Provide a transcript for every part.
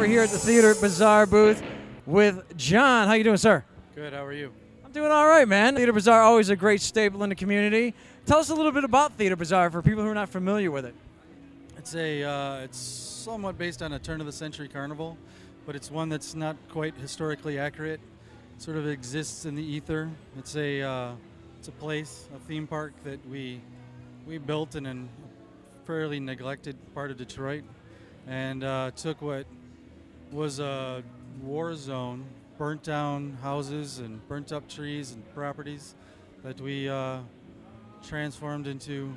over here at the Theater Bazaar booth with John. How you doing, sir? Good, how are you? I'm doing all right, man. Theater Bazaar, always a great staple in the community. Tell us a little bit about Theater Bazaar for people who are not familiar with it. It's somewhat based on a turn-of-the-century carnival, but it's one that's not quite historically accurate. It sort of exists in the ether. It's a place, a theme park that we built in a fairly neglected part of Detroit, and took what was a war zone, burnt down houses and burnt up trees and properties that we transformed into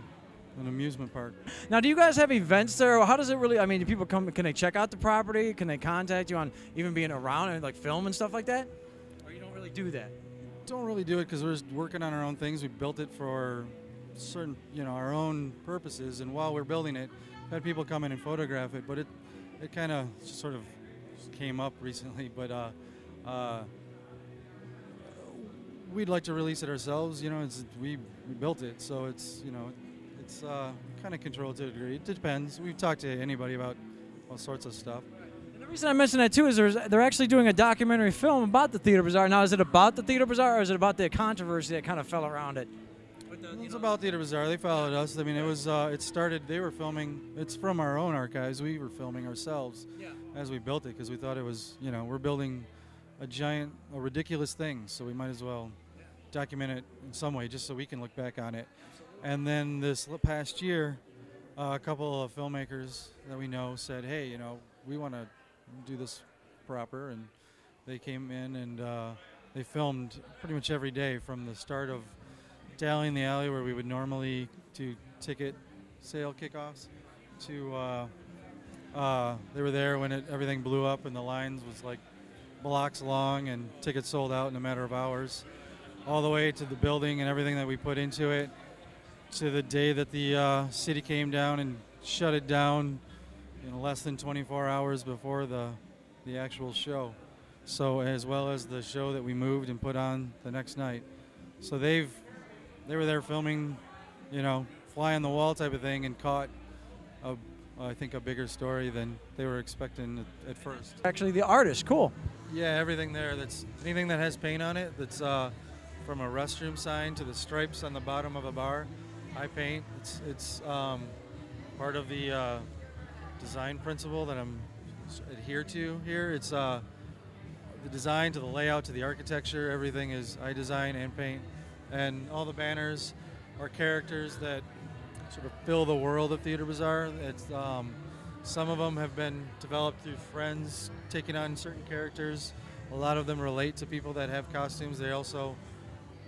an amusement park. Now, do you guys have events there? Or how does it really, I mean, do people come, can they check out the property? Can they contact you on even being around and like film and stuff like that? Or you don't really do that? Don't really do it because we're working on our own things. We built it for certain, our own purposes, and while we're building it, we've had people come in and photograph it, but it kind of sort of came up recently, but we'd like to release it ourselves. We built it, so it's kind of controlled to a degree. It depends. We've talked to anybody about all sorts of stuff. And the reason I mention that too is they're actually doing a documentary film about the Theater Bazaar. Now, is it about the Theater Bazaar, or is it about the controversy that kind of fell around it? It's about Theater Bazaar. They followed us. I mean, it started. They were filming. It's from our own archives. We were filming ourselves as we built it because we thought it was. We're building a ridiculous thing, so we might as well document it in some way, just so we can look back on it. And then this past year, a couple of filmmakers that we know said, "Hey, we want to do this proper," and they came in and they filmed pretty much every day from the start of Dallying the Alley, where we would normally do ticket sale kickoffs, to they were there when everything blew up and the lines was like blocks long and tickets sold out in a matter of hours, all the way to the building and everything that we put into it, to the day that the city came down and shut it down less than 24 hours before the actual show. So as well as the show that we moved and put on the next night. So they were there filming, fly on the wall type of thing, and caught I think a bigger story than they were expecting at first. Actually, the artist, cool. Yeah, everything there. That's anything that has paint on it. That's from a restroom sign to the stripes on the bottom of a bar. I paint. It's part of the design principle that I'm adhere to here. It's the design to the layout to the architecture. Everything is I design and paint, and all the banners are characters that sort of fill the world of Theater Bazaar. It's some of them have been developed through friends taking on certain characters. A lot of them relate to people that have costumes. They also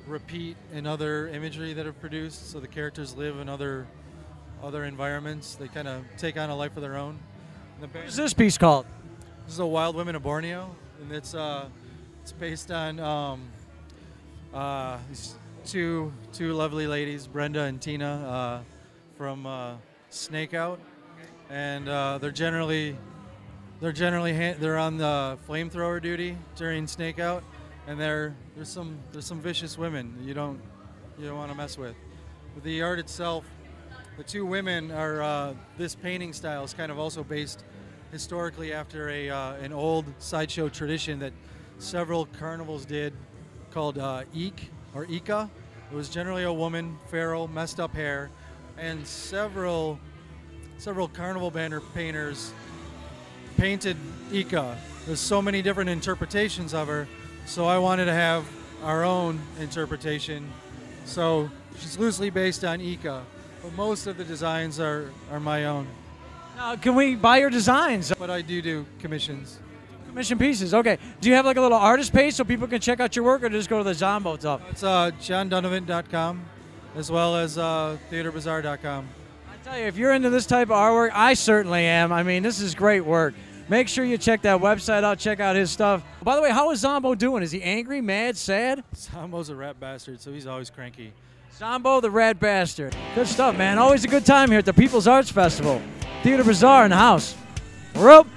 repeat in other imagery that are produced, so the characters live in other environments. They kind of take on a life of their own. What is this piece called? This is a Wild Women of Borneo, and it's based on these two lovely ladies, Brenda and Tina, from Snake Out, and they're on the flamethrower duty during Snake Out, and there's some vicious women you don't want to mess with. But the art itself, the two women are this painting style is kind of also based historically after an old sideshow tradition that several carnivals did called Eek or Ika. It was generally a woman, feral, messed up hair, and several carnival banner painters painted Ika. There's so many different interpretations of her, so I wanted to have our own interpretation. So she's loosely based on Ika, but most of the designs are my own. Now, can we buy your designs? But I do commissions. Commission pieces, okay. Do you have like a little artist page so people can check out your work, or just go to the Zombo stuff? It's johndonovan.com as well as theaterbazaar.com. I tell you, if you're into this type of artwork, I certainly am. I mean, this is great work. Make sure you check that website out, check out his stuff. By the way, how is Zombo doing? Is he angry, mad, sad? Zombo's a rat bastard, so he's always cranky. Zombo the rat bastard. Good stuff, man. Always a good time here at the People's Arts Festival. Theater Bazaar in the house. We're up.